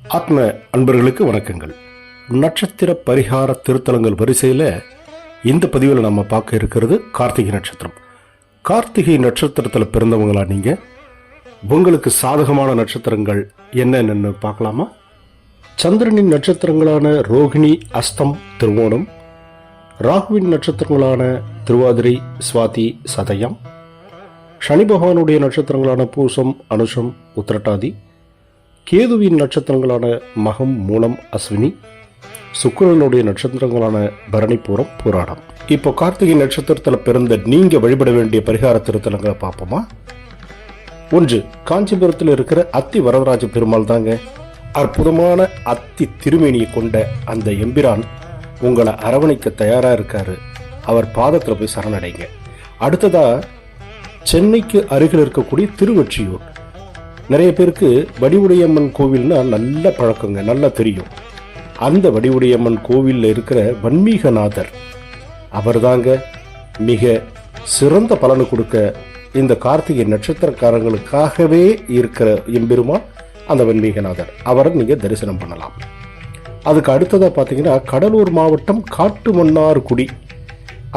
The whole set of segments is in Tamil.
ஆத்ம அன்பர்களுக்கு வணக்கங்கள். நட்சத்திர பரிகார திருத்தலங்கள் வரிசையில் இந்த பதிவில் நம்ம பார்க்க இருக்கிறது கார்த்திகை நட்சத்திரம். கார்த்திகை நட்சத்திரத்தில் பிறந்தவங்களா நீங்கள்? உங்களுக்கு சாதகமான நட்சத்திரங்கள் என்னென்னு பார்க்கலாமா? சந்திரனின் நட்சத்திரங்களான ரோகிணி, அஸ்தம், திருவோணம். ராகுவின் நட்சத்திரங்களான திருவாதிரை, சுவாதி, சதயம். சனி பகவானுடைய நட்சத்திரங்களான பூசம், அனுஷம், உத்திரட்டாதி. கேதுவின் நட்சத்திரங்களான மகம், மூலம், அஸ்வினி. சுக்கிரனுடைய நட்சத்திரங்களான பரணி, பூரம், பூராடம். இப்போ கார்த்திகை நட்சத்திரத்தில் பிறந்த நீங்க வழிபட வேண்டிய பரிகார திருத்தலங்களை பார்ப்போமா? 1. காஞ்சிபுரத்தில் இருக்கிற அத்தி வரதராஜ பெருமாள் தாங்க. அற்புதமான அத்தி திருமேனியை கொண்ட அந்த எம்பிரான் உங்களை அரவணைக்க தயாரா இருக்காரு. அவர் பாதத்தில் போய் சரணடைங்க. அடுத்ததா சென்னைக்கு அருகில் இருக்கக்கூடிய திருவொற்றியூர். நிறைய பேருக்கு வடிவுடையம்மன் கோவில்னா நல்ல பழக்கங்க, நல்லா தெரியும். அந்த வடிவுடையம்மன் கோவிலில் இருக்கிற வன்மீகநாதர் அவர் தாங்க மிக சிறந்த பலனை கொடுக்க இந்த கார்த்திகை நட்சத்திரக்காரங்களுக்காகவே இருக்கிற எம்பெருமான் அந்த வன்மீகநாதர். அவரை நீங்கள் தரிசனம் பண்ணலாம். அதுக்கு அடுத்ததாக பார்த்தீங்கன்னா கடலூர் மாவட்டம் காட்டுமன்னார்குடி,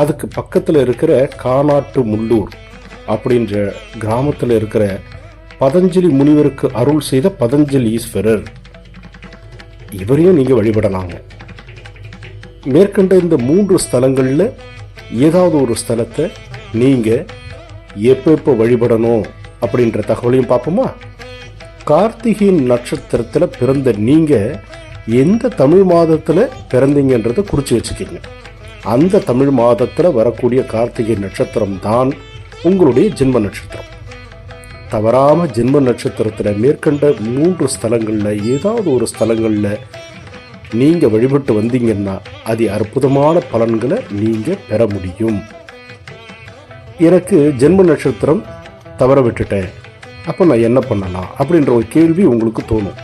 அதுக்கு பக்கத்தில் இருக்கிற கானாட்டு முள்ளூர் அப்படின்ற கிராமத்தில் இருக்கிற பதஞ்சலி முனிவருக்கு அருள் செய்த பதஞ்சலி ஈஸ்வரர், இவரையும் நீங்கள் வழிபடலாங்க. மேற்கண்ட இந்த 3 ஸ்தலங்களில் ஏதாவது ஒரு ஸ்தலத்தை நீங்கள் எப்போ வழிபடணும் அப்படின்ற தகவலையும் பார்ப்போமா? கார்த்திகை நட்சத்திரத்தில் பிறந்த நீங்கள் எந்த தமிழ் மாதத்தில் பிறந்தீங்கன்றதை குறித்து வச்சுக்கிங்க. அந்த தமிழ் மாதத்தில் வரக்கூடிய கார்த்திகை நட்சத்திரம் தான் உங்களுடைய ஜென்ம நட்சத்திரம். தவறாம ஜென்ம நட்சத்திரத்தில் மேற்கண்ட 3 ஸ்தலங்களில் ஏதாவது ஒரு ஸ்தலங்களில் நீங்கள் வழிபட்டு வந்தீங்கன்னா அதி அற்புதமான பலன்களை நீங்கள் பெற முடியும். எனக்கு ஜென்ம நட்சத்திரம் தவற விட்டுட்டேன், அப்போ நான் என்ன பண்ணலாம் அப்படின்ற ஒரு கேள்வி உங்களுக்கு தோணும்.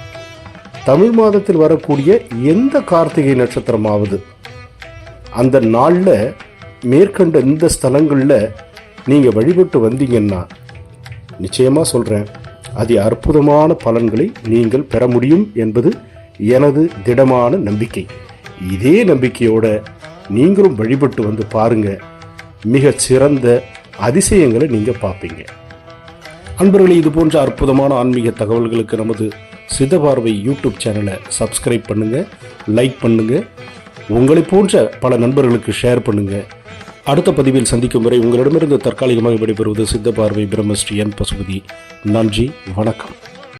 தமிழ் மாதத்தில் வரக்கூடிய எந்த கார்த்திகை நட்சத்திரமாவது அந்த நாளில் மேற்கண்ட இந்த ஸ்தலங்களில் நீங்கள் வழிபட்டு வந்தீங்கன்னா நிச்சயமாக சொல்கிறேன், அதி அற்புதமான பலன்களை நீங்கள் பெற முடியும் என்பது எனது திடமான நம்பிக்கை. இதே நம்பிக்கையோட நீங்களும் வழிபட்டு வந்து பாருங்க, மிக சிறந்த அதிசயங்களை நீங்கள் பார்ப்பீங்க. அன்பர்களே, இது போன்ற அற்புதமான ஆன்மீக தகவல்களுக்கு நமது சித்தபார்வை யூடியூப் சேனலை சப்ஸ்கிரைப் பண்ணுங்க, லைக் பண்ணுங்க, உங்களை போன்ற பல நண்பர்களுக்கு ஷேர் பண்ணுங்க. அடுத்த பதிவில் சந்திக்கும் வரை உங்களிடமிருந்து தற்காலிகமாக விடைபெறுவது சித்தபார்வை பிரம்மஸ்ரீ என் பசுபதி. நன்றி, வணக்கம்.